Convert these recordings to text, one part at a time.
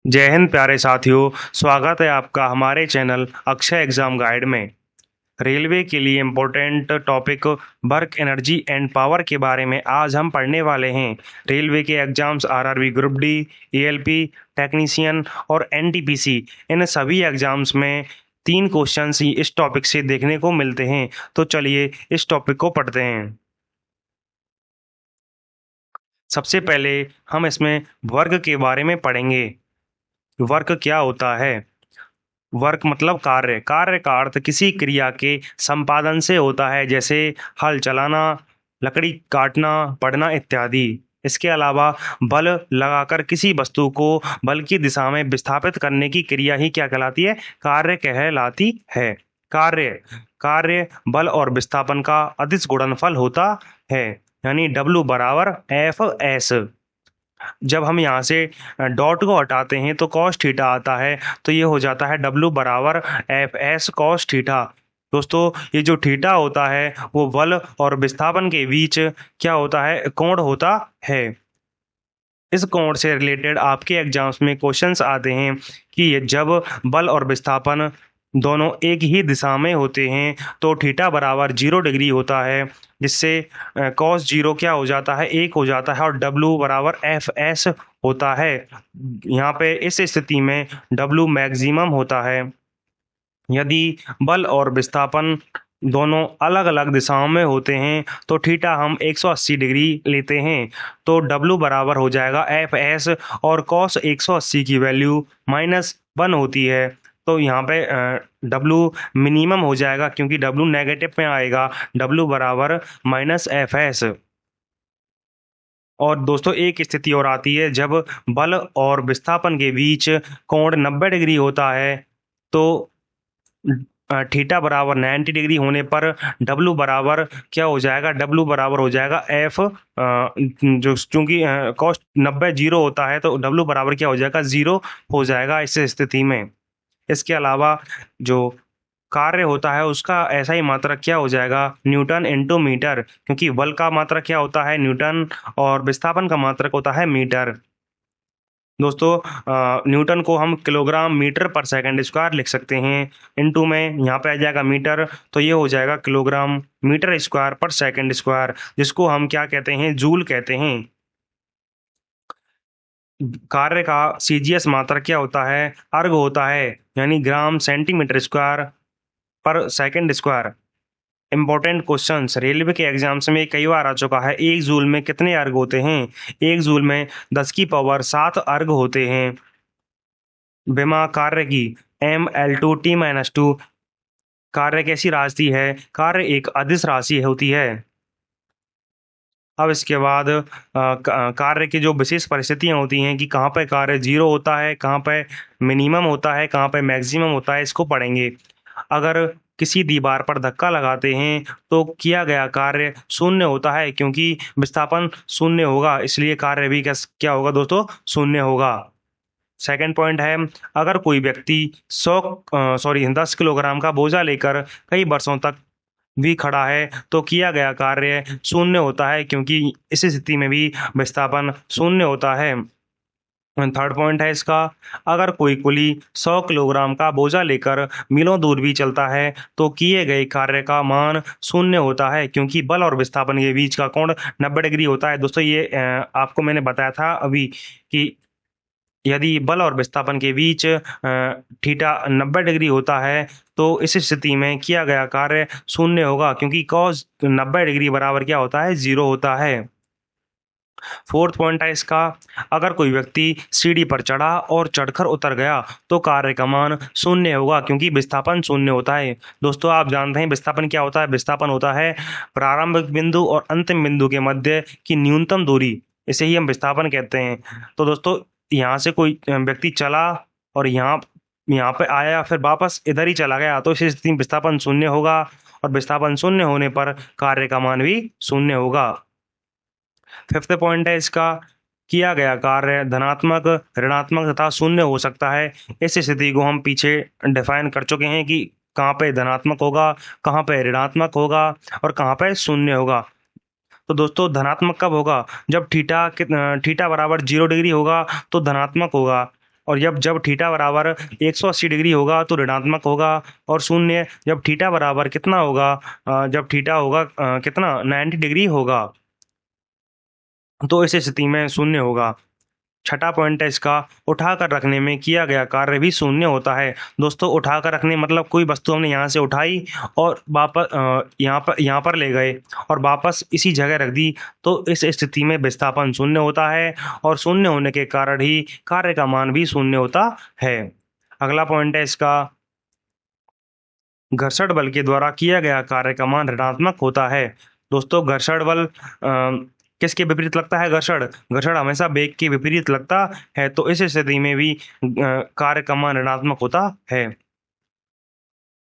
जय हिंद प्यारे साथियों। स्वागत है आपका हमारे चैनल अक्षय एग्जाम गाइड में। रेलवे के लिए important topic work energy and power के बारे में आज हम पढ़ने वाले हैं। रेलवे के exams RRB group D, ALP, technician और एनटीपीसी, इन सभी एग्जाम्स में 3 क्वेश्चंस ही इस टॉपिक से देखने को मिलते हैं। तो चलिए इस टॉपिक को पढ़ते हैं। सबसे पहले हम इसमें वर्क के बारे में पढ़ेंगे। वर्क क्या होता है? वर्क मतलब कार्य। कार्य का अर्थ किसी क्रिया के संपादन से होता है, जैसे हल चलाना, लकड़ी काटना, पढ़ना इत्यादि। इसके अलावा बल लगाकर किसी वस्तु को बल की दिशा में विस्थापित करने की क्रिया ही क्या कहलाती है? कार्य कहलाती है। कार्य कार्य बल और विस्थापन का अदिश गुणनफल होता है, यानी W बराबर एफ एस। जब हम यहाँ से डॉट को हटाते हैं तो कॉस थीटा आता है, तो ये हो जाता है W बराबर एफ एस कॉस थीटा। दोस्तों, ये जो थीटा होता है वो बल और विस्थापन के बीच क्या होता है? कोण होता है। इस कोण से रिलेटेड आपके एग्जाम्स में क्वेश्चंस आते हैं कि ये जब बल और विस्थापन दोनों एक ही दिशा में होते हैं तो थीटा बराबर 0 डिग्री होता है, जिससे कॉस 0 क्या हो जाता है? 1 हो जाता है, और W बराबर एफ एस होता है। यहाँ पे इस स्थिति में W मैक्सिमम होता है। यदि बल और विस्थापन दोनों अलग अलग दिशाओं में होते हैं तो थीटा हम 180 डिग्री लेते हैं, तो W बराबर हो जाएगा एफ एस, और कॉस 180 की वैल्यू -1 होती है। तो यहाँ पे W मिनिमम हो जाएगा, क्योंकि W नेगेटिव में आएगा। W बराबर -FS। और दोस्तों, एक स्थिति और आती है जब बल और विस्थापन के बीच कोण 90 डिग्री होता है, तो थीटा बराबर 90 डिग्री होने पर W बराबर क्या हो जाएगा? W बराबर हो जाएगा एफ, जो चूंकि कॉस्ट 90 जीरो होता है तो W बराबर क्या हो जाएगा? 0 हो जाएगा इस स्थिति में। इसके अलावा जो कार्य होता है उसका ऐसा ही मात्रक क्या हो जाएगा? न्यूटन इंटू मीटर, क्योंकि बल का मात्रक क्या होता है? न्यूटन, और विस्थापन का मात्रक होता है मीटर। दोस्तों, न्यूटन को हम किलोग्राम मीटर पर सेकंड स्क्वायर लिख सकते हैं। इनटू में यहाँ पे आ जाएगा मीटर, तो ये हो जाएगा किलोग्राम मीटर स्क्वायर पर सेकंड स्क्वायर, जिसको हम क्या कहते हैं? जूल कहते हैं। कार्य का सीजीएस मात्रक क्या होता है? अर्ग होता है, यानी ग्राम सेंटीमीटर स्क्वायर पर second square. Important questions railway के एग्जाम्स में कई बार आ चुका है। एक जूल में कितने अर्ग होते हैं? एक जूल में 10 की पावर 7 अर्ग होते हैं। विमा कार्य की M L2T-2 कार्य कैसी राशि है? कार्य एक अदिश राशि होती है। अब इसके बाद कार्य की जो विशेष परिस्थितियां होती हैं कि कहाँ पे कार्य 0 होता है, कहाँ पे मिनिमम होता है, कहाँ पे मैक्सिमम होता है, इसको पढ़ेंगे। अगर किसी दीवार पर धक्का लगाते हैं तो किया गया कार्य शून्य होता है, क्योंकि विस्थापन शून्य होगा, इसलिए कार्य भी क्या होगा दोस्तों? शून्य होगा। सेकंड पॉइंट है, अगर कोई व्यक्ति 10 किलोग्राम का बोझा लेकर कई वर्षों तक भी खड़ा है तो किया गया कार्य शून्य होता है, क्योंकि इस स्थिति में भी विस्थापन शून्य होता है। थर्ड पॉइंट है इसका, अगर कोई कुली 100 किलोग्राम का बोझा लेकर मीलों दूर भी चलता है तो किए गए कार्य का मान शून्य होता है, क्योंकि बल और विस्थापन के बीच का कोण 90 डिग्री होता है। दोस्तों, ये आपको मैंने बताया था अभी कि यदि बल और विस्थापन के बीच थीटा 90 डिग्री होता है तो इस स्थिति में किया गया कार्य शून्य होगा, क्योंकि कॉस 90 डिग्री बराबर क्या होता है? 0 होता है। फोर्थ पॉइंट है इसका, अगर कोई व्यक्ति सीढ़ी पर चढ़ा और चढ़कर उतर गया तो कार्य का मान शून्य होगा, क्योंकि विस्थापन शून्य होता है। दोस्तों, आप जानते हैं विस्थापन क्या होता है? विस्थापन होता है प्रारंभिक बिंदु और अंतिम बिंदु के मध्य की न्यूनतम दूरी, इसे ही हम विस्थापन कहते हैं। तो दोस्तों, यहाँ से कोई व्यक्ति चला और यहाँ यहाँ पे आया, फिर वापस इधर ही चला गया, तो इस स्थिति में विस्थापन शून्य होगा, और विस्थापन शून्य होने पर कार्य का मान भी शून्य होगा। फिफ्थ पॉइंट है इसका, किया गया कार्य धनात्मक, ऋणात्मक तथा शून्य हो सकता है। इस स्थिति को हम पीछे डिफाइन कर चुके हैं कि कहाँ पे धनात्मक होगा, कहाँ पे ऋणात्मक होगा, और कहाँ पे शून्य होगा। तो दोस्तों, धनात्मक कब होगा? जब थीटा बराबर 0 डिग्री होगा तो धनात्मक होगा। और जब जब थीटा बराबर 180 डिग्री होगा तो ऋणात्मक होगा, और शून्य जब थीटा बराबर कितना होगा, जब थीटा होगा कितना 90 डिग्री होगा, तो इस स्थिति में शून्य होगा। छठा पॉइंट है इसका, उठाकर रखने में किया गया कार्य भी शून्य होता है। दोस्तों उठाकर रखने मतलब कोई वस्तु हमने यहाँ से उठाई और वापस यहाँ पर ले गए और वापस इसी जगह रख दी, तो इस स्थिति में विस्थापन शून्य होता है, और शून्य होने के कारण ही कार्य का मान भी शून्य होता है। अगला पॉइंट है इसका, घर्षण बल के द्वारा किया गया कार्य का मान ऋणात्मक होता है। दोस्तों घर्षण बल किसके विपरीत लगता है? घर्षण घर्षण हमेशा वेग के विपरीत लगता है, तो इस स्थिति में भी कार्य का मान ऋणात्मक होता है।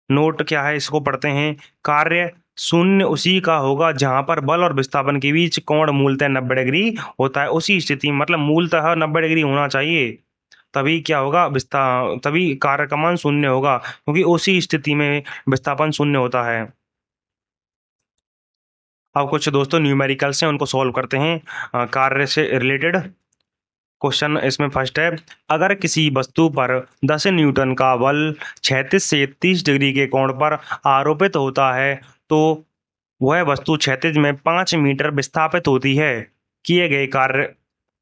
नोट क्या है इसको पढ़ते हैं। कार्य शून्य उसी का होगा जहां पर बल और विस्थापन के बीच कोण मूलतः 90 डिग्री होता है। उसी स्थिति मतलब मूलतः 90 डिग्री होना चाहिए, तभी क्या होगा, तभी कार्य का मान शून्य होगा, क्योंकि उसी स्थिति में विस्थापन शून्य होता है। अब कुछ दोस्तों न्यूमेरिकल्स हैं, उनको सॉल्व करते हैं कार्य से रिलेटेड। क्वेश्चन इसमें फर्स्ट है, अगर किसी वस्तु पर 10 न्यूटन का बल 36 से 30 डिग्री के कोण पर आरोपित होता है, तो वह वस्तु क्षैतिज में 5 मीटर विस्थापित होती है। किए गए कार्य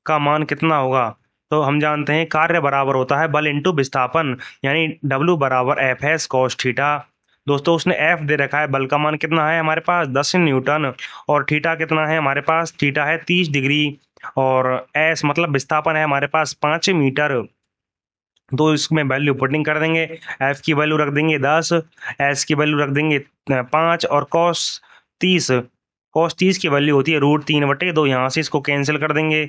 का मान कितना होगा? तो हम जानते हैं कार्य बराबर होता है बल इंटू विस्थापन, यानी W बराबर एफ एस कॉस थीटा। दोस्तों उसने एफ दे रखा है, बल का मान कितना है हमारे पास 10 न्यूटन, और थीटा कितना है हमारे पास, थीटा है 30 डिग्री, और एस मतलब विस्थापन है हमारे पास 5 मीटर। तो इसमें वैल्यू पुटिंग कर देंगे, एफ की वैल्यू रख देंगे 10, एस की वैल्यू रख देंगे 5, और कॉस 30 की वैल्यू होती है √3/2। यहाँ से इसको कैंसिल कर देंगे,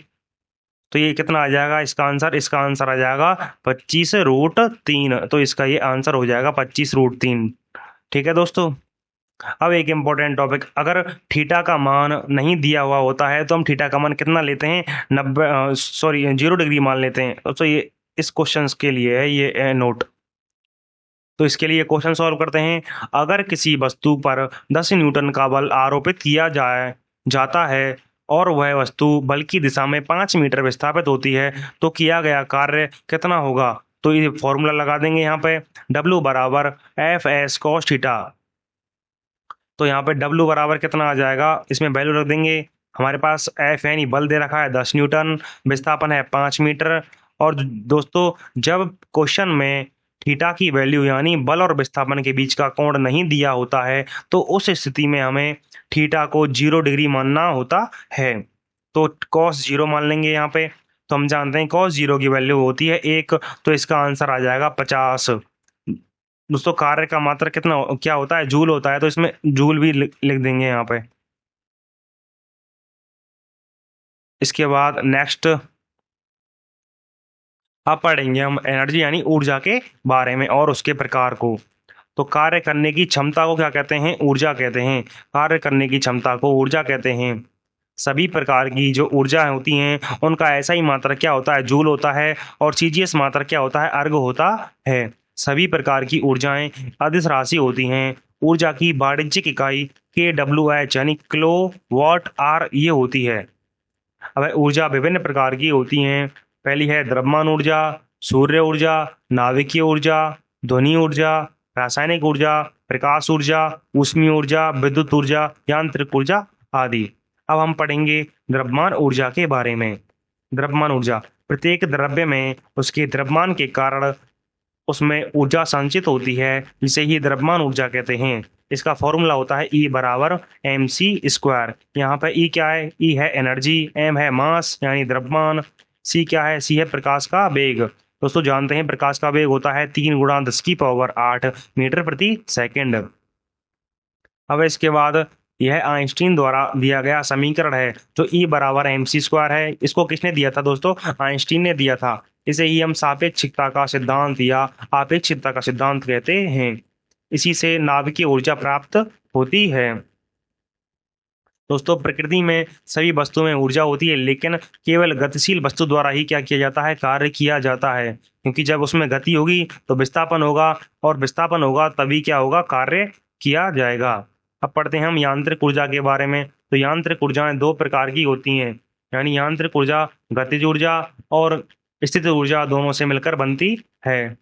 तो ये कितना आ जाएगा इसका आंसर आ जाएगा 25√3। तो इसका ये आंसर हो जाएगा 25√3। ठीक है दोस्तों। अब एक इम्पोर्टेंट टॉपिक, अगर थीटा का मान नहीं दिया हुआ होता है तो हम थीटा का मान कितना लेते हैं, 0 डिग्री मान लेते हैं। तो ये इस क्वेश्चन के लिए है ये नोट। तो इसके लिए क्वेश्चन सॉल्व करते हैं। अगर किसी वस्तु पर 10 न्यूटन का बल आरोपित किया जाता है और वह वस्तु बल की दिशा में 5 मीटर विस्थापित होती है, तो किया गया कार्य कितना होगा? तो ये फॉर्मूला लगा देंगे यहाँ पे, W बराबर एफ एस कॉस थीटा। तो यहाँ पे W बराबर कितना आ जाएगा, इसमें वैल्यू रख देंगे। हमारे पास एफ यानी बल दे रखा है 10 न्यूटन, विस्थापन है 5 मीटर। और दोस्तों जब क्वेश्चन में थीटा की वैल्यू यानी बल और विस्थापन के बीच का कोण नहीं दिया होता है, तो उस स्थिति में हमें थीटा को 0 डिग्री मानना होता है। तो cos 0 मान लेंगे यहाँ पे। तो हम जानते हैं cos 0 की वैल्यू होती है 1, तो इसका आंसर आ जाएगा 50। दोस्तों कार्य का मात्रा कितना क्या होता है, जूल होता है, तो इसमें जूल भी लिख देंगे यहाँ पे। इसके बाद नेक्स्ट अब पढ़ेंगे हम एनर्जी यानी ऊर्जा के बारे में और उसके प्रकार को। तो कार्य करने की क्षमता को क्या कहते हैं? ऊर्जा कहते हैं। कार्य करने की क्षमता को ऊर्जा कहते हैं। सभी प्रकार की जो ऊर्जा होती हैं उनका ऐसा ही मात्रा क्या होता है, जूल होता है, और CGS मात्रा क्या होता है, अर्ग होता है। सभी प्रकार की ऊर्जाएं अदिश राशि होती हैं। ऊर्जा की वाणिज्यिक इकाई kWh यानी किलो वाट आर ये होती है। अब ऊर्जा विभिन्न प्रकार की होती हैं। पहली है द्रव्यमान ऊर्जा, सूर्य ऊर्जा, नाभिकीय ऊर्जा, ध्वनि ऊर्जा, रासायनिक ऊर्जा, प्रकाश ऊर्जा, ऊष्मीय ऊर्जा, विद्युत ऊर्जा, यांत्रिक ऊर्जा आदि। अब हम पढ़ेंगे द्रव्यमान ऊर्जा के बारे में। द्रव्यमान ऊर्जा, प्रत्येक द्रव्य में उसके द्रव्यमान के कारण उसमें ऊर्जा संचित होती है, जिसे ही द्रव्यमान ऊर्जा कहते हैं। इसका फॉर्मूला होता है E बराबर mc²। यहाँ पे E क्या है? E है एनर्जी, M है मास यानी द्रव्यमान, C क्या है? C है प्रकाश का वेग। दोस्तों जानते हैं प्रकाश का वेग होता है 3 × 10⁸ मीटर प्रति सेकंड। अब इसके बाद यह आइंस्टीन द्वारा दिया गया समीकरण है, जो E बराबर mc² है। इसको किसने दिया था दोस्तों? आइंस्टीन ने दिया था। इसे ही हम सापेक्षिकता का सिद्धांत या आपेक्षिकता का सिद्धांत कहते हैं। इसी से नाभिकीय ऊर्जा प्राप्त होती है। दोस्तों प्रकृति में सभी वस्तुओं में ऊर्जा होती है, लेकिन केवल गतिशील वस्तु द्वारा ही क्या किया जाता है, कार्य किया जाता है। क्योंकि जब उसमें गति होगी तो विस्थापन होगा, और विस्थापन होगा तभी क्या होगा, कार्य किया जाएगा। अब पढ़ते हैं हम यांत्रिक ऊर्जा के बारे में। तो यांत्रिक ऊर्जाएं 2 प्रकार की होती हैं, यानी यांत्रिक ऊर्जा गतिज ऊर्जा और स्थित ऊर्जा दोनों से मिलकर बनती है।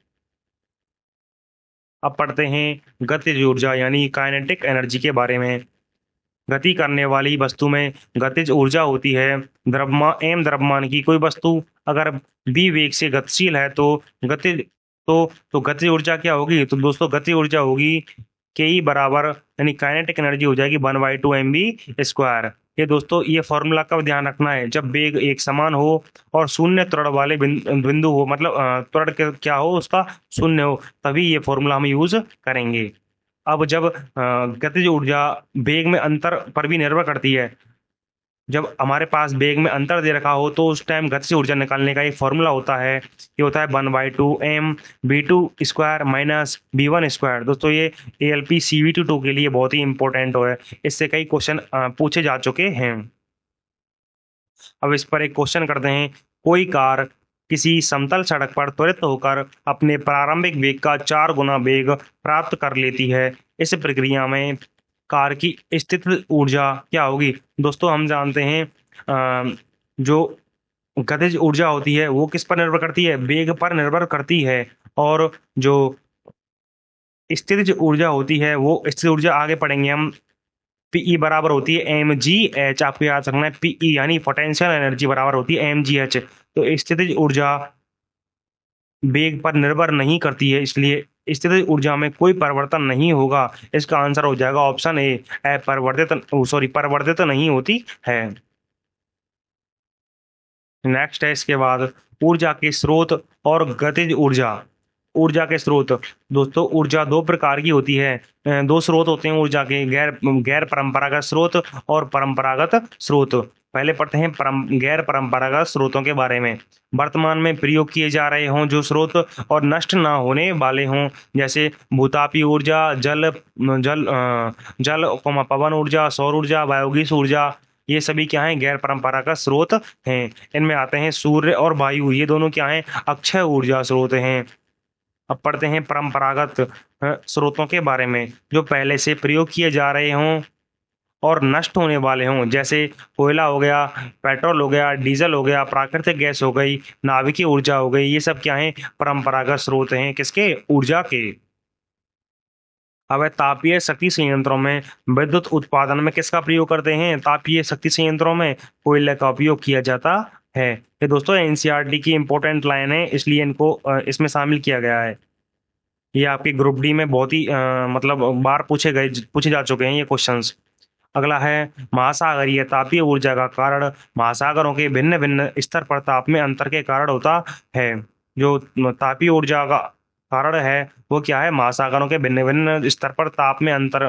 अब पढ़ते हैं गतिज ऊर्जा यानी काइनेटिक एनर्जी के बारे में। गति करने वाली वस्तु में गतिज ऊर्जा होती है। द्रव्यमान की कोई वस्तु अगर b वेग से गतिशील है तो गति तो गतिज ऊर्जा क्या होगी? तो दोस्तों गति ऊर्जा होगी के ई बराबर यानी काइनेटिक एनर्जी हो जाएगी 1/2 mv²। ये दोस्तों ये फॉर्मूला का ध्यान रखना है जब वेग एक समान हो और शून्य त्वरण वाले बिंदु हो, मतलब त्वरण क्या हो उसका शून्य हो, तभी ये फॉर्मूला हम यूज करेंगे। अब जब गतिज ऊर्जा वेग में अंतर पर भी निर्भर करती है, जब हमारे पास वेग में अंतर दे रखा हो तो उस टाइम गतिज ऊर्जा निकालने का एक फॉर्मूला होता है, ये होता है 1/2 m v2² माइनस v1²। दोस्तों ये ALP CVT2 के लिए बहुत ही इंपॉर्टेंट है, इससे कई क्वेश्चन पूछे जा चुके हैं। अब इस पर एक क्वेश्चन करते हैं। कोई कार किसी समतल सड़क पर त्वरित होकर अपने प्रारंभिक वेग का 4 गुना वेग प्राप्त कर लेती है। इस प्रक्रिया में कार की स्थित ऊर्जा क्या होगी? दोस्तों हम जानते हैं जो गतिज ऊर्जा होती है वो किस पर निर्भर करती है? वेग पर निर्भर करती है। और जो स्थितिज ऊर्जा होती है वो स्थितिज ऊर्जा आगे पढ़ेंगे हम, पीई बराबर होती है mgh। आपको याद रखना है पीई यानी पोटेंशियल एनर्जी बराबर होती है mgh। तो स्थितिज ऊर्जा वेग पर निर्भर नहीं करती है, इसलिए स्थितिज ऊर्जा में कोई परिवर्तन नहीं होगा। इसका आंसर हो जाएगा ऑप्शन ए, परिवर्तित नहीं होती है। नेक्स्ट है इसके बाद ऊर्जा के स्रोत और गतिज ऊर्जा। ऊर्जा के स्रोत, दोस्तों ऊर्जा दो प्रकार की होती है। दो स्रोत होते हैं ऊर्जा के, गैर परंपरागत स्रोत और परंपरागत स्रोत। पहले पढ़ते हैं गैर परंपरागत स्रोतों के बारे में। वर्तमान में प्रयोग किए जा रहे हों जो स्रोत और नष्ट ना होने वाले हों, जैसे भूतापीय ऊर्जा, जल जल जल पवन ऊर्जा, सौर ऊर्जा, बायोगैस ऊर्जा, ये सभी क्या हैं? गैर परंपरागत स्रोत हैं। इनमें आते हैं सूर्य और वायु, ये दोनों क्या हैं? अक्षय ऊर्जा स्रोत हैं। अब पढ़ते हैं परंपरागत स्रोतों के बारे में, जो पहले से प्रयोग किए जा रहे हों और नष्ट होने वाले हों, जैसे कोयला हो गया, पेट्रोल हो गया, डीजल हो गया, प्राकृतिक गैस हो गई, नाभिकीय ऊर्जा हो गई। ये सब क्या हैं? परंपरागत स्रोत हैं किसके? ऊर्जा के। अब तापीय शक्ति संयंत्रों में विद्युत उत्पादन में किसका प्रयोग करते हैं? तापीय शक्ति संयंत्रों में कोयले का उपयोग किया जाता है। ये दोस्तों एनसीईआरटी की इंपॉर्टेंट लाइन है, इसलिए इनको इसमें शामिल किया गया है। ये आपके ग्रुप डी में बहुत ही मतलब बार पूछे जा चुके हैं ये क्वेश्चंस। अगला है महासागरीय तापीय ऊर्जा का कारण महासागरों के भिन्न भिन्न स्तर पर ताप में अंतर के कारण होता है। जो तापीय ऊर्जा का कारण है वो क्या है? महासागरों के भिन्न भिन्न स्तर पर ताप में अंतर।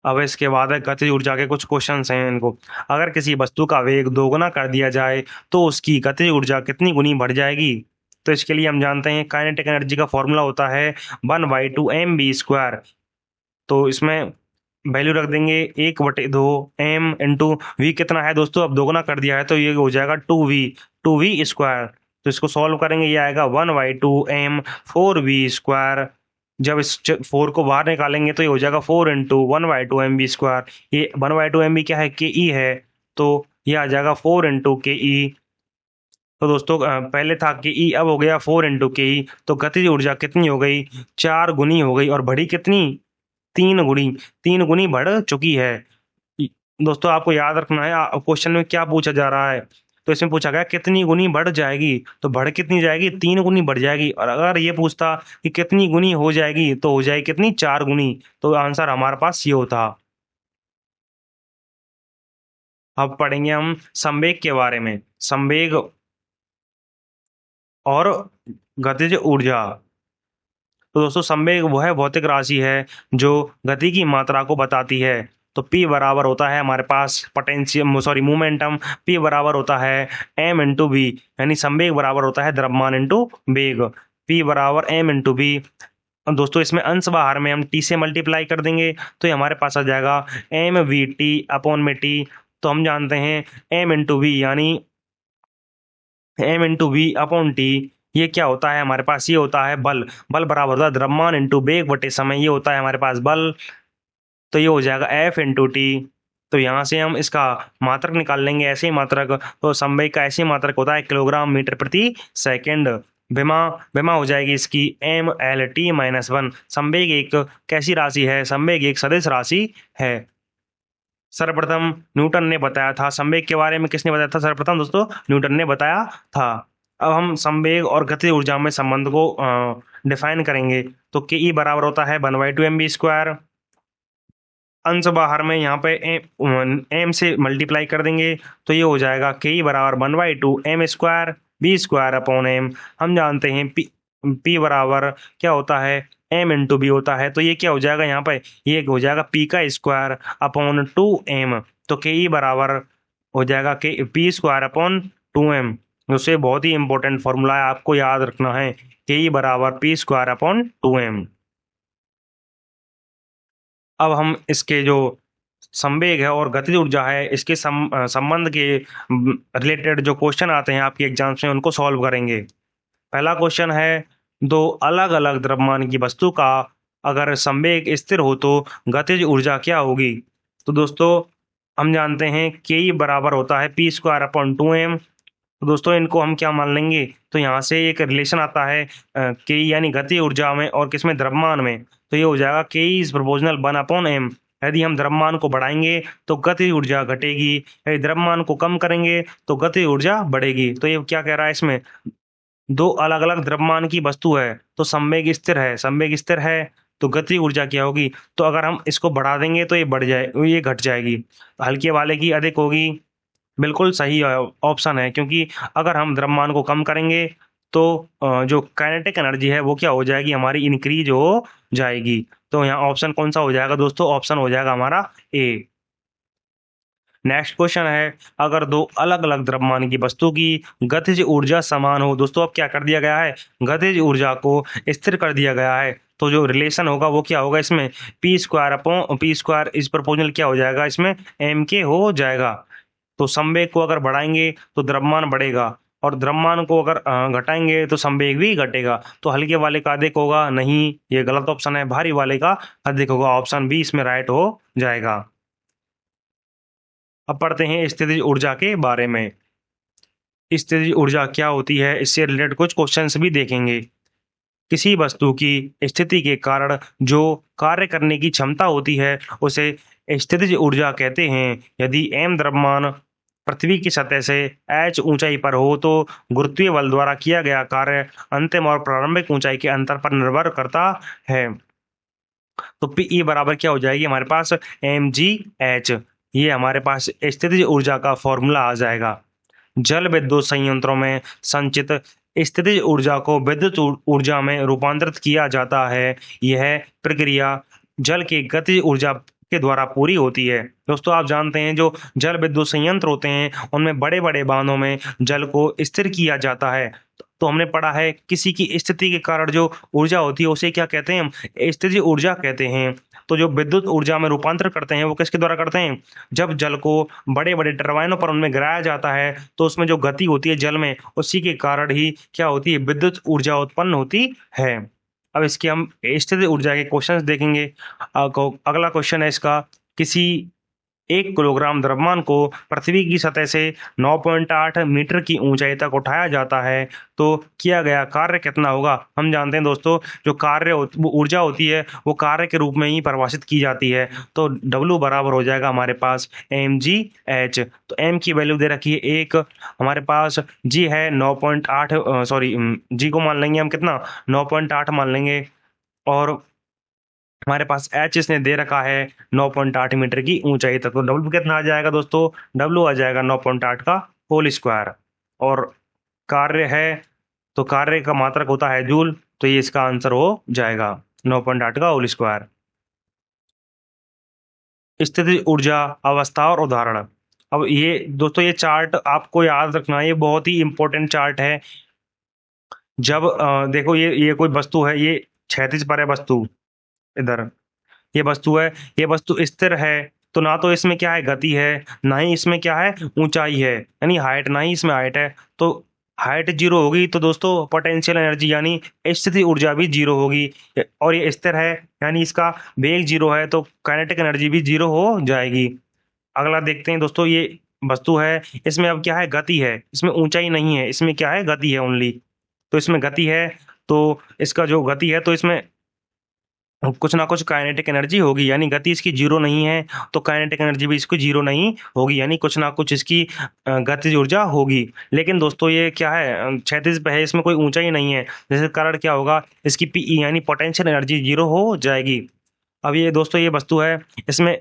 अब इसके बाद है गतिज ऊर्जा के कुछ क्वेश्चंस हैं इनको। अगर किसी वस्तु का वेग दोगुना कर दिया जाए तो उसकी गतिज ऊर्जा कितनी गुनी बढ़ जाएगी? तो इसके लिए हम जानते हैं काइनेटिक एनर्जी का फॉर्मूला होता है 1/2 mv²। तो इसमें वैल्यू रख देंगे 1/2 m × v कितना है दोस्तों? अब दोगुना कर दिया है तो ये हो जाएगा 2v²। तो इसको सॉल्व करेंगे, ये आएगा 1/2 m 4v²। जब इस 4 को बाहर निकालेंगे तो ये हो जाएगा 4 × 1/2 mv²। ये 1/2 mv क्या है? के ई है, तो ये आ जाएगा 4 × के ई। तो दोस्तों पहले था के ई, अब हो गया 4 × के ई। तो गतिज ऊर्जा कितनी हो गई? 4 गुनी हो गई। और बढ़ी कितनी? 3 गुनी। 3 गुनी बढ़ चुकी है। दोस्तों आपको याद रखना है क्वेश्चन में क्या पूछा जा रहा है। तो इसमें पूछा गया कितनी गुनी बढ़ जाएगी, तो बढ़ कितनी जाएगी? 3 गुनी बढ़ जाएगी। और अगर ये पूछता कि कितनी गुनी हो जाएगी तो हो जाएगी कितनी? 4 गुनी। तो आंसर हमारे पास ये होता। अब पढ़ेंगे हम संवेग के बारे में। संवेग और गतिज ऊर्जा। तो दोस्तों संवेग वो है भौतिक राशि है जो गति की मात्रा को बताती है। तो P बराबर होता है हमारे पास मोमेंटम। P बराबर होता है m × v, यानी संवेग बराबर होता है द्रव्यमान × वेग। P बराबर m × v। दोस्तों इसमें अंश बाहर में हम t से मल्टीप्लाई कर देंगे तो ये हमारे पास आ जाएगा mvt/t। तो हम जानते हैं m × v यानी m × v/t ये क्या होता है हमारे पास? ये होता है बल। बल बराबर होता है द्रव्यमान × वेग बटे समय, ये होता है हमारे पास बल। तो ये हो जाएगा F × t। तो यहाँ से हम इसका मात्रक निकाल लेंगे, ऐसे ही मात्रक। तो संवेग का ऐसे ही मात्रक होता है किलोग्राम मीटर प्रति सेकंड। विमा विमा हो जाएगी इसकी MLT-1। संवेग एक कैसी राशि है? संवेग एक सदिश राशि है। सर्वप्रथम न्यूटन ने बताया था संवेग के बारे में। किसने बताया था? सर्वप्रथम दोस्तों न्यूटन ने बताया था। अब हम संवेग और गतिज ऊर्जा में संबंध को डिफाइन करेंगे। तो के ई बराबर होता है 1/2 mv²। अंश बाहर में यहाँ पे एम से मल्टीप्लाई कर देंगे तो ये हो जाएगा के ई बराबर 1/2 m² v²/m। हम जानते हैं पी बराबर क्या होता है? m×b होता है। तो ये क्या हो जाएगा यहाँ पे? ये हो जाएगा p²/2m। तो के ई बराबर हो जाएगा के p²/2m। उससे बहुत ही इंपॉर्टेंट फॉर्मूला है, आपको याद रखना है। के ई बराबर p²/2m। अब हम इसके जो संवेग है और गतिज ऊर्जा है इसके संबंध के रिलेटेड जो क्वेश्चन आते हैं आपके एग्जाम्स में उनको सॉल्व करेंगे। पहला क्वेश्चन है, दो अलग अलग द्रव्यमान की वस्तु का अगर संवेग स्थिर हो तो गतिज ऊर्जा क्या होगी? तो दोस्तों हम जानते हैं के ई बराबर होता है p²/2m। तो दोस्तों इनको हम क्या मान लेंगे? तो यहाँ से एक रिलेशन आता है के यानी गति ऊर्जा में और किसमें? द्रव्यमान में। तो ये हो जाएगा के इज प्रोपोर्शनल 1/m। यदि हम द्रव्यमान को बढ़ाएंगे तो गति ऊर्जा घटेगी, यदि द्रव्यमान को कम करेंगे तो गति ऊर्जा बढ़ेगी। तो ये क्या कह रहा है इसमें? दो अलग अलग द्रव्यमान की वस्तु है तो संवेग स्थिर है, संवेग स्थिर है तो गति ऊर्जा क्या होगी? तो अगर हम इसको बढ़ा देंगे तो ये बढ़ जाए, ये घट जाएगी। हल्के वाले की अधिक होगी। बिल्कुल सही ऑप्शन है, क्योंकि अगर हम द्रव्यमान को कम करेंगे तो जो काइनेटिक एनर्जी है वो क्या हो जाएगी? हमारी इंक्रीज हो जाएगी। तो यहाँ ऑप्शन कौन सा हो जाएगा दोस्तों? ऑप्शन हो जाएगा हमारा ए। नेक्स्ट क्वेश्चन है, अगर दो अलग अलग द्रव्यमान की वस्तु की गतिज ऊर्जा समान हो। दोस्तों अब क्या कर दिया गया है? गतिज ऊर्जा को स्थिर कर दिया गया है। तो जो रिलेशन होगा वो क्या होगा इसमें? p² इस प्रोपोर्शनल क्या हो जाएगा इसमें? m के हो जाएगा। तो संवेग को अगर बढ़ाएंगे तो द्रव्यमान बढ़ेगा और द्रव्यमान को अगर घटाएंगे तो संवेग भी घटेगा। तो हल्के वाले का अधिक होगा? नहीं, ये गलत ऑप्शन है। भारी वाले का अधिक होगा। ऑप्शन बी इसमें राइट हो जाएगा। अब पढ़ते हैं स्थितिज ऊर्जा के बारे में। स्थितिज ऊर्जा क्या होती है, इससे रिलेटेड कुछ क्वेश्चंस भी देखेंगे। किसी वस्तु की स्थिति के कारण जो कार्य करने की क्षमता होती है उसे स्थितिज ऊर्जा कहते हैं। यदि m द्रव्यमान पृथ्वी की सतह से h ऊंचाई पर हो तो गुरुत्वीय बल द्वारा किया गया कार्य अंतिम और प्रारंभिक ऊंचाई के अंतर पर निर्भर करता है। तो Pe बराबर क्या हो जाएगी हमारे पास? mgh। ये हमारे पास स्थितिज ऊर्जा का फॉर्मूला आ जाएगा। जल विद्युत संयंत्रों में संचित स्थितिज ऊर्जा को विद्युत ऊर्जा में रूपांतरित किया जाता है। यह प्रक्रिया जल की गतिज ऊर्जा के द्वारा पूरी होती है। दोस्तों आप जानते हैं जो जल विद्युत संयंत्र होते हैं उनमें बड़े बड़े बांधों में जल को स्थिर किया जाता है। तो हमने पढ़ा है किसी की स्थिति के कारण जो ऊर्जा होती है उसे क्या कहते हैं? हम स्थितिज ऊर्जा कहते हैं। तो जो विद्युत ऊर्जा में रूपांतर करते हैं वो किसके द्वारा करते हैं? जब जल को बड़े बड़े टरबाइनों पर उनमें गिराया जाता है तो उसमें जो गति होती है जल में, उसी के कारण ही क्या होती है? विद्युत ऊर्जा उत्पन्न होती है। अब इसके हम स्थितिज ऊर्जा के क्वेश्चंस देखेंगे। अगला क्वेश्चन है इसका, किसी 1 किलोग्राम द्रव्यमान को पृथ्वी की सतह से 9.8 मीटर की ऊंचाई तक उठाया जाता है तो किया गया कार्य कितना होगा? हम जानते हैं दोस्तों जो वो ऊर्जा होती है वो कार्य के रूप में ही परिभाषित की जाती है। तो W बराबर हो जाएगा हमारे पास mgh। तो m की वैल्यू दे रखी है 1, हमारे पास g है 9.8, सॉरी g को मान लेंगे हम कितना? 9.8 मान लेंगे। और हमारे पास h इसने दे रखा है 9.8 मीटर की ऊंचाई तक। तो W कितना आ जाएगा दोस्तों? W आ जाएगा 9.8 का होल स्क्वायर। और कार्य है तो कार्य का मात्रक होता है जूल, तो ये इसका आंसर हो जाएगा 9.8 का होल स्क्वायर। स्थितिज ऊर्जा अवस्था और उदाहरण। अब ये दोस्तों ये चार्ट आपको याद रखना है, ये बहुत ही इंपॉर्टेंट चार्ट है। जब देखो ये कोई वस्तु है, ये क्षैतिज पर है वस्तु, इधर ये वस्तु है, ये वस्तु स्थिर है। तो ना तो इसमें क्या है? गति है, ना ही इसमें क्या है? ऊंचाई है, यानी हाइट, ना ही इसमें हाइट है। तो हाइट जीरो होगी तो दोस्तों पोटेंशियल एनर्जी यानी स्थिति ऊर्जा भी जीरो होगी। और ये स्थिर है यानी इसका वेग जीरो है तो काइनेटिक एनर्जी भी जीरो हो जाएगी। अगला देखते हैं दोस्तों, ये वस्तु है, इसमें अब क्या है, गति है, इसमें ऊंचाई नहीं है, इसमें क्या है, गति है ओनली। तो इसमें गति है, तो इसका जो गति है तो इसमें कुछ ना कुछ काइनेटिक एनर्जी होगी, यानी गति इसकी जीरो नहीं है, तो काइनेटिक एनर्जी भी इसकी जीरो नहीं होगी, यानी कुछ ना कुछ इसकी गतिज ऊर्जा होगी। लेकिन दोस्तों ये क्या है, क्षैतिज पे है, इसमें कोई ऊंचाई नहीं है, जिसके कारण क्या होगा, इसकी पीई यानी पोटेंशियल एनर्जी जीरो हो जाएगी। अब ये दोस्तों ये वस्तु है, इसमें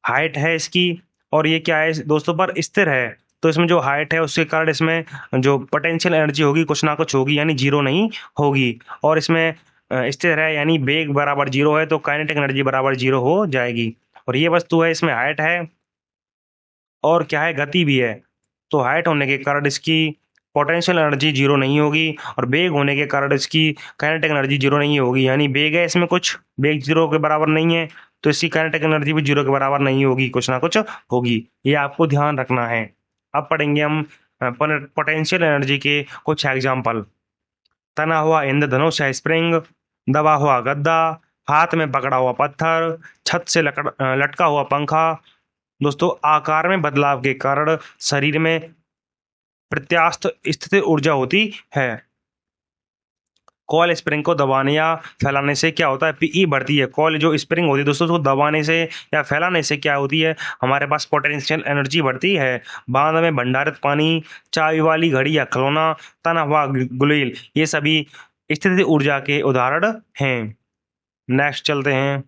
हाइट है इसकी, और ये क्या है दोस्तों, पर स्थिर है, तो इसमें जो हाइट है उसके कारण इसमें जो पोटेंशियल एनर्जी होगी कुछ ना कुछ होगी, यानी जीरो नहीं होगी। और इसमें स्थिर है, यानी वेग बराबर जीरो है, तो काइनेटिक एनर्जी बराबर जीरो हो जाएगी। और ये वस्तु है, इसमें हाइट है और क्या है, गति भी है, तो हाइट होने के कारण इसकी पोटेंशियल एनर्जी जीरो नहीं होगी, और वेग होने के कारण इसकी काइनेटिक एनर्जी जीरो नहीं होगी, यानी वेग है इसमें कुछ, वेग जीरो के बराबर नहीं है, तो इसकी काइनेटिक एनर्जी भी जीरो के बराबर नहीं होगी, कुछ ना कुछ होगी, ये आपको ध्यान रखना है। अब पढ़ेंगे हम पोटेंशियल एनर्जी के कुछ एग्जाम्पल। तना हुआ इंद्रधनुष है स्प्रिंग, दबा हुआ गद्दा, हाथ में पकड़ा हुआ पत्थर, छत से लटका हुआ पंखा। दोस्तों आकार में बदलाव के कारण शरीर में प्रत्यास्थ स्थिति ऊर्जा होती है। कॉल स्प्रिंग को दबाने या फैलाने से क्या होता है, पीई बढ़ती है। कॉल जो स्प्रिंग होती है दोस्तों, उसको दबाने से या फैलाने से क्या होती है, हमारे पास पोटेंशियल एनर्जी बढ़ती है। बांध में भंडारित पानी, चाबी वाली घड़ी या खिलौना, तना हुआ गुलेल, ये सभी स्थिति ऊर्जा के उदाहरण हैं। नेक्स्ट चलते हैं,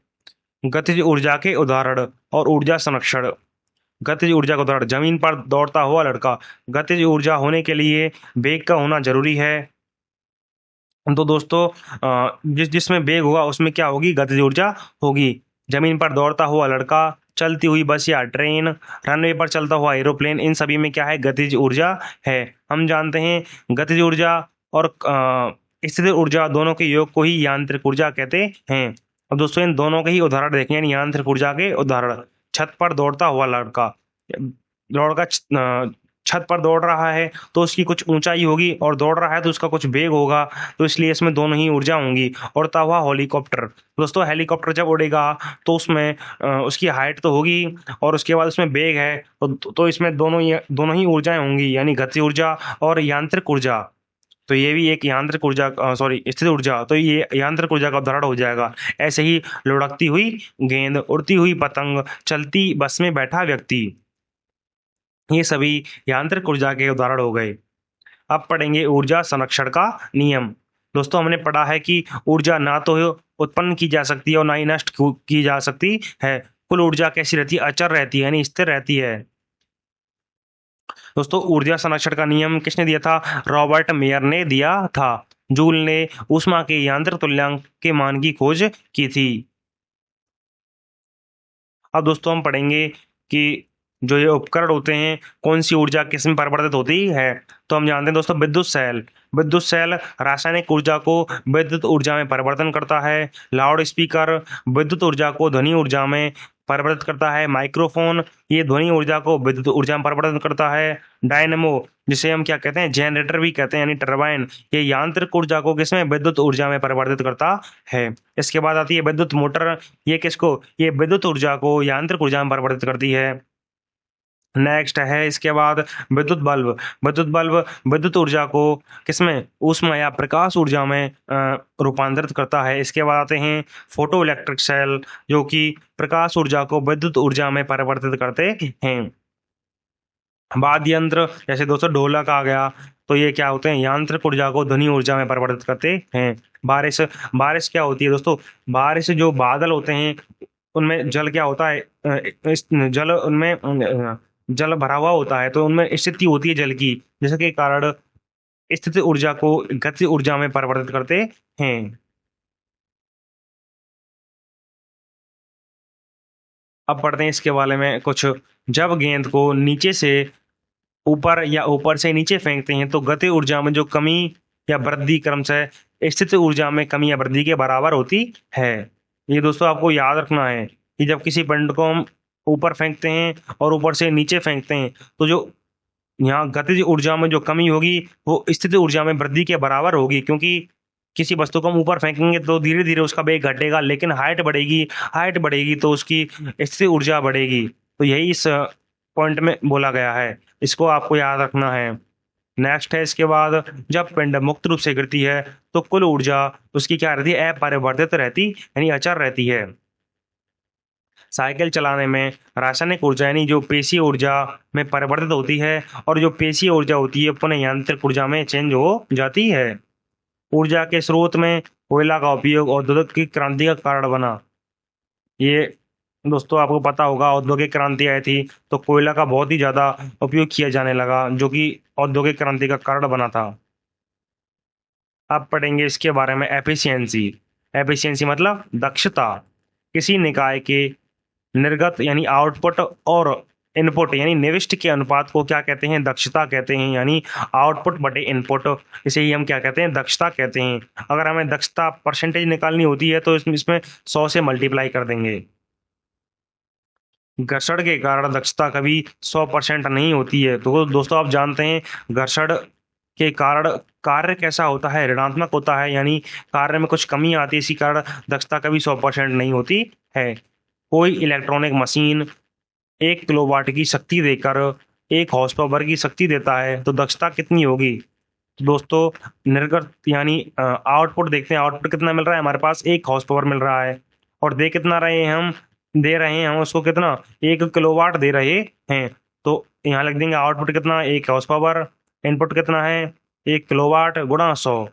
गतिज ऊर्जा के उदाहरण और ऊर्जा संरक्षण। गतिज ऊर्जा का उदाहरण, जमीन पर दौड़ता हुआ लड़का। गतिज ऊर्जा होने के लिए वेग का होना जरूरी है। तो दोस्तों जिसमें वेग होगा उसमें क्या होगी, गतिज ऊर्जा होगी। जमीन पर दौड़ता हुआ लड़का, चलती हुई बस या ट्रेन, रनवे पर चलता हुआ एरोप्लेन, इन सभी में क्या है, गतिज ऊर्जा है। हम जानते हैं गतिज ऊर्जा और स्थिर ऊर्जा दोनों के योग को ही यांत्रिक ऊर्जा कहते हैं। अब दोस्तों इन दोनों के ही उदाहरण देखें, यानी यांत्रिक ऊर्जा के उदाहरण। छत पर दौड़ता हुआ लड़का, लड़का छत पर दौड़ रहा है तो उसकी कुछ ऊंचाई होगी, और दौड़ रहा है तो उसका कुछ वेग होगा, तो इसलिए इसमें दोनों ही ऊर्जा होंगी। उड़ता हुआ हेलीकॉप्टर, दोस्तों हेलीकॉप्टर जब उड़ेगा तो उसमें उसकी हाइट तो होगी, और उसके बाद उसमें वेग है, तो इसमें दोनों ही ऊर्जाएं होंगी, यानी गति ऊर्जा और यांत्रिक ऊर्जा। तो ये भी एक यांत्रिक ऊर्जा, सॉरी स्थिर ऊर्जा, तो ये यांत्रिक ऊर्जा का उदाहरण हो जाएगा। ऐसे ही लुढ़कती हुई गेंद, उड़ती हुई पतंग, चलती बस में बैठा व्यक्ति, ये सभी यांत्रिक ऊर्जा के उदाहरण हो गए। अब पढ़ेंगे ऊर्जा संरक्षण का नियम। दोस्तों हमने पढ़ा है कि ऊर्जा ना तो उत्पन्न की जा सकती है और ना ही नष्ट की जा सकती है। कुल ऊर्जा कैसी रहती है, अचर रहती है, यानी स्थिर रहती है। दोस्तों ऊर्जा संरक्षण का नियम किसने दिया था, रॉबर्ट मेयर ने दिया था। जूल ने ऊष्मा के यांत्रिक तुल्यांक के मान की खोज की थी। अब दोस्तों हम पढ़ेंगे कि जो ये उपकरण होते हैं कौन सी ऊर्जा किस में परिवर्तित होती है। तो हम जानते हैं दोस्तों, विद्युत सेल रासायनिक ऊर्जा को विद्युत ऊर्जा में परिवर्तन करता है। लाउड स्पीकर विद्युत ऊर्जा को ध्वनि ऊर्जा में परिवर्तित करता है। माइक्रोफोन ये ध्वनि ऊर्जा को विद्युत ऊर्जा में परिवर्तित करता है। डायनेमो जिसे हम क्या कहते हैं, जनरेटर भी कहते हैं, यानी टरबाइन, ये यांत्रिक ऊर्जा को किसमें, विद्युत ऊर्जा में परिवर्तित करता है। इसके बाद आती है विद्युत मोटर, ये किसको, ये विद्युत ऊर्जा को यांत्रिक ऊर्जा में परिवर्तित करती है। नेक्स्ट है इसके बाद विद्युत बल्ब विद्युत ऊर्जा को किसमें, ऊष्मा या प्रकाश ऊर्जा में रूपांतरित करता है। इसके बाद आते हैं फोटो इलेक्ट्रिक सेल, जो कि प्रकाश ऊर्जा को विद्युत ऊर्जा में परिवर्तित करते हैं। वाद्य यंत्र जैसे दोस्तों ढोलक आ गया, तो ये क्या होते हैं, यांत्रिक ऊर्जा को ध्वनि ऊर्जा में परिवर्तित करते हैं। बारिश बारिश क्या होती है दोस्तों, बारिश जो बादल होते हैं उनमें जल क्या होता है, जल उनमें जल भरा हुआ होता है, तो उनमें स्थिति होती है जल की, जिसके कारण स्थिति ऊर्जा को गति ऊर्जा में परिवर्तित करते हैं। अब पढ़ते हैं इसके बारे में कुछ। जब गेंद को नीचे से ऊपर या ऊपर से नीचे फेंकते हैं तो गति ऊर्जा में जो कमी या वृद्धि क्रमशः स्थिति ऊर्जा में कमी या वृद्धि के बराबर होती है। ये दोस्तों आपको याद रखना है कि जब किसी पिंड को हम ऊपर फेंकते हैं और ऊपर से नीचे फेंकते हैं, तो जो यहाँ गतिज ऊर्जा में जो कमी होगी वो स्थिति ऊर्जा में वृद्धि के बराबर होगी, क्योंकि किसी वस्तु को हम ऊपर फेंकेंगे तो धीरे धीरे उसका वेग घटेगा, लेकिन हाइट बढ़ेगी तो उसकी स्थिति ऊर्जा बढ़ेगी। तो यही इस पॉइंट में बोला गया है, इसको आपको याद रखना है। नेक्स्ट है इसके बाद, जब पिंड मुक्त रूप से गिरती है तो कुल ऊर्जा उसकी क्या रहती है, अपरिवर्तित रहती यानी अचर रहती है। साइकिल चलाने में रासायनिक ऊर्जा यानी जो पेशीय ऊर्जा में परिवर्तित होती है, और जो पेशीय ऊर्जा होती है पुनः यांत्रिक ऊर्जा में चेंज हो जाती है। ऊर्जा के स्रोत में कोयला का उपयोग औद्योगिक की क्रांति का कारण बना। ये दोस्तों आपको पता होगा, औद्योगिक क्रांति आई थी तो कोयला का बहुत ही ज्यादा उपयोग किया जाने लगा, जो कि औद्योगिक क्रांति का कारण बना था। अब पढ़ेंगे इसके बारे में एफिशिएंसी। एफिशिएंसी मतलब दक्षता। किसी निकाय के निर्गत यानी आउटपुट और इनपुट यानी निविष्ट के अनुपात को क्या कहते हैं, दक्षता कहते हैं। यानी आउटपुट बटे इनपुट, इसे ही हम क्या कहते हैं, दक्षता कहते हैं। अगर हमें दक्षता परसेंटेज निकालनी होती है तो इसमें 100 से मल्टीप्लाई कर देंगे। घर्षण के कारण दक्षता कभी 100% नहीं होती है। तो दोस्तों आप जानते हैं घर्षण के कारण कार्य कैसा होता है, ऋणात्मक होता है, यानी कार्य में कुछ कमी आती है, इसी कारण दक्षता कभी 100% नहीं होती है। कोई इलेक्ट्रॉनिक मशीन 1 किलोवाट की शक्ति देकर 1 हॉर्स पावर की शक्ति देता है तो दक्षता कितनी होगी। तो दोस्तों निर्गत यानी आउटपुट देखते हैं, आउटपुट कितना मिल रहा है, हमारे पास 1 हॉर्स पावर मिल रहा है, और दे कितना रहे हैं हम, दे रहे हैं हम उसको कितना, 1 किलोवाट दे रहे हैं। तो यहाँ लिख देंगे आउटपुट कितना, 1 हॉर्स पावर, इनपुट कितना है 1 किलोवाट गुणा 100।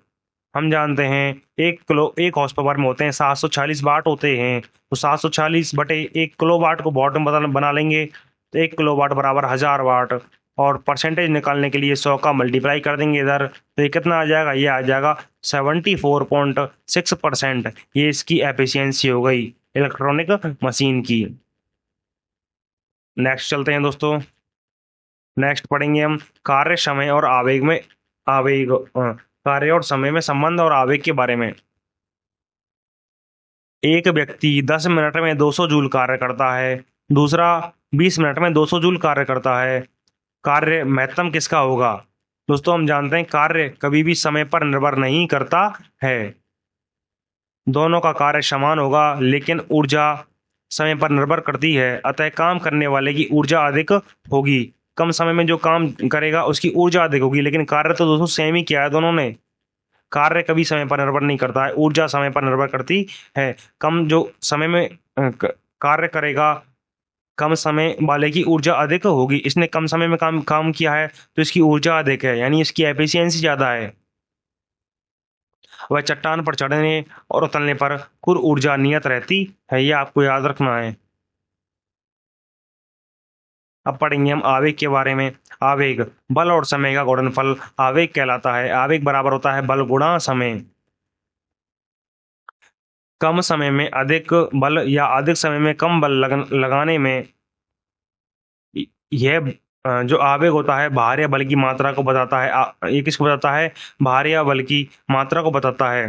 हम जानते हैं 1 हॉर्स पावर में होते हैं 740 वाट होते हैं, तो 740 बटे 1 किलोवाट को वाट में बना लेंगे, तो 1 किलोवाट बराबर 1000 वाट। और परसेंटेज निकालने के लिए 100 का मल्टीप्लाई कर देंगे इधर, तो ये कितना आ जाएगा, ये आ जाएगा 74.6%। ये इसकी एफिशिएंसी हो गई इलेक्ट्रॉनिक मशीन की। नेक्स्ट चलते हैं दोस्तों। नेक्स्ट पढ़ेंगे हम कार्य समय और आवेग में कार्य और समय में संबंध और आवेग के बारे में। एक व्यक्ति 10 मिनट में 200 जूल कार्य करता है, दूसरा 20 मिनट में 200 जूल कार्य करता है। कार्य महत्तम किसका होगा। दोस्तों हम जानते हैं कार्य कभी भी समय पर निर्भर नहीं करता है, दोनों का कार्य समान होगा, लेकिन ऊर्जा समय पर निर्भर करती है, अतः काम करने वाले की ऊर्जा अधिक होगी। कम समय में जो काम करेगा उसकी ऊर्जा अधिक होगी, लेकिन कार्य तो दोस्तों सेम ही किया है दोनों ने। कार्य कभी समय पर निर्भर नहीं करता है, ऊर्जा समय पर निर्भर करती है। कम जो समय में कार्य करेगा, कम समय वाले की ऊर्जा अधिक होगी। इसने कम समय में काम किया है तो इसकी ऊर्जा अधिक है, यानी इसकी एफिशिएंसी ज्यादा है। वह चट्टान पर चढ़ने और उतरने पर कुल ऊर्जा नियत रहती है, ये आपको याद रखना है। अब पढ़ेंगे हम आवेग के बारे में। आवेग बल और समय का गुणनफल आवेग कहलाता है। आवेग बराबर होता है बल गुणा समय। कम समय में अधिक बल या अधिक समय में कम बल लगाने में यह जो आवेग होता है भार या बल की मात्रा को बताता है। ये किसको बताता है, भार या बल की मात्रा को बताता है।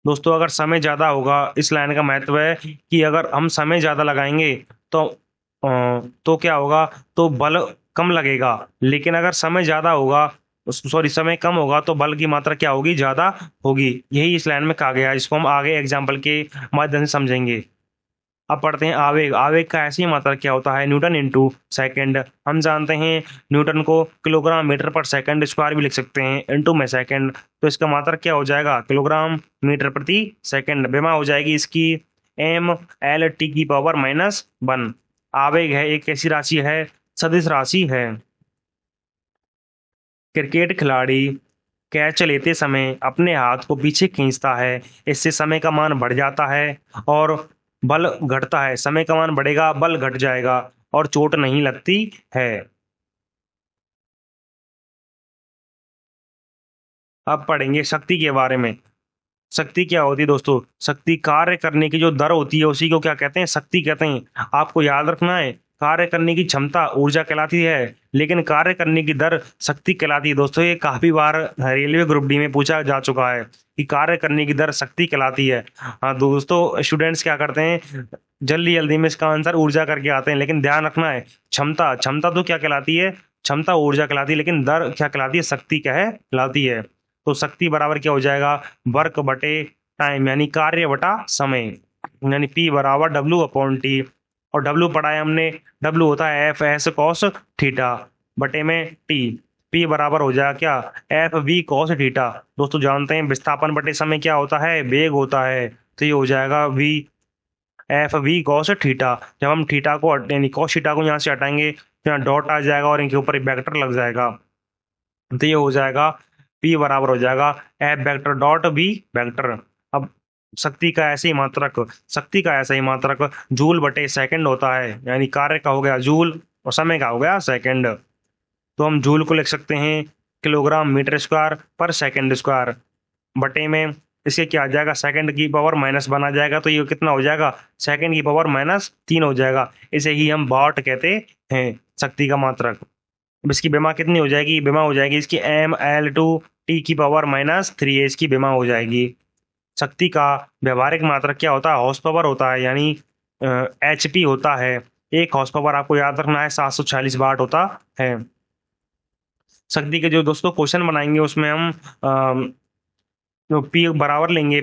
दोस्तों अगर समय ज़्यादा होगा, इस लाइन का महत्व है कि अगर हम समय ज़्यादा लगाएंगे तो क्या होगा, तो बल कम लगेगा, लेकिन अगर समय ज़्यादा होगा, सॉरी समय कम होगा तो बल की मात्रा क्या होगी, ज़्यादा होगी। यही इस लाइन में कहा गया है, इसको हम आगे एग्जाम्पल के माध्यम से समझेंगे। अब पढ़ते हैं आवेग। आवेग का ऐसी मात्रा क्या होता है, न्यूटन इंटू सेकेंड। हम जानते हैं न्यूटन को किलोग्राम मीटर पर सेकंड स्क्वायर भी लिख सकते हैं, इंटू में सेकंड, तो इसका मात्रा क्या हो जाएगा, किलोग्राम मीटर प्रति सेकंड। बेमा हो जाएगी इसकी mL/T की पावर -1। आवेग है एक ऐसी राशि है, सदिश राशि है। क्रिकेट खिलाड़ी कैच लेते समय अपने हाथ को पीछे खींचता है, इससे समय का मान बढ़ जाता है और बल घटता है। समय का मान बढ़ेगा, बल घट जाएगा और चोट नहीं लगती है। अब पढ़ेंगे शक्ति के बारे में। शक्ति क्या होती है दोस्तों, शक्ति कार्य करने की जो दर होती है उसी को क्या कहते हैं, शक्ति कहते हैं। आपको याद रखना है कार्य करने की क्षमता ऊर्जा कहलाती है, लेकिन कार्य करने की दर शक्ति कहलाती है। दोस्तों ये काफी बार रेलवे ग्रुप डी में पूछा जा चुका है कि कार्य करने की दर शक्ति कहलाती है। हाँ दोस्तों स्टूडेंट्स क्या करते हैं, जल्दी जल्दी में इसका आंसर ऊर्जा करके आते हैं, लेकिन ध्यान रखना है क्षमता, क्षमता तो क्या कहलाती है, क्षमता ऊर्जा कहलाती है, लेकिन दर क्या कहलाती है, शक्ति कहलाती है। तो शक्ति बराबर क्या हो जाएगा, वर्क बटे टाइम, यानी कार्य बटा समय, यानी P बराबर W/T। और डब्ल्यू पढ़ा है हमने, डब्ल्यू होता है एफ एस कॉस थीटा बटे में टी। पी बराबर हो जाएगा क्या, एफ वी कॉस थीटा। दोस्तों जानते हैं विस्थापन बटे समय क्या होता है, वेग होता है, तो ये हो जाएगा V F V cos theta. जब हम थीटा को यानी कॉस थीटा को यहाँ से हटाएंगे तो यहाँ डॉट आ जाएगा और इनके ऊपर एक वेक्टर लग जाएगा, तो ये हो जाएगा P बराबर हो जाएगा F vector dot B vector. अब शक्ति का ऐसा ही मात्रक जूल बटे सेकंड होता है, यानी कार्य का हो गया जूल और समय का हो गया सेकंड। तो हम जूल को लिख सकते हैं किलोग्राम मीटर स्क्वायर पर सेकंड स्क्वायर बटे में इसके क्या आ जाएगा, सेकंड की पावर माइनस बना जाएगा, तो ये कितना हो जाएगा, सेकंड की पावर -3 हो जाएगा। इसे ही हम वाट कहते हैं, शक्ति का मात्रक। अब इसकी बेमा कितनी हो जाएगी, बेमा हो जाएगी इसकी mL/T की पावर -3 इसकी बेमा हो जाएगी। शक्ति का व्यवहारिक मात्रक क्या होता है, हॉर्स पावर होता है, यानी HP होता है। एक हॉर्स पावर आपको याद रखना है 746 वाट होता है। शक्ति के जो दोस्तों क्वेश्चन बनाएंगे उसमें हम जो P बराबर लेंगे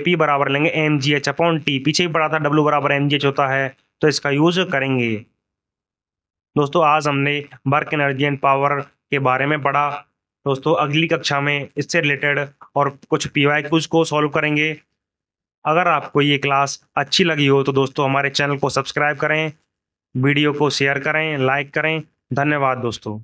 mgh/T। पीछे ही पढ़ा था W बराबर mgh होता है, तो इसका यूज करेंगे। दोस्तों आज हमने वर्क एनर्जी एंड पावर के बारे में पढ़ा। दोस्तों अगली कक्षा में इससे रिलेटेड और कुछ PYQs को सॉल्व करेंगे। अगर आपको ये क्लास अच्छी लगी हो तो दोस्तों हमारे चैनल को सब्सक्राइब करें, वीडियो को शेयर करें, लाइक करें। धन्यवाद दोस्तों।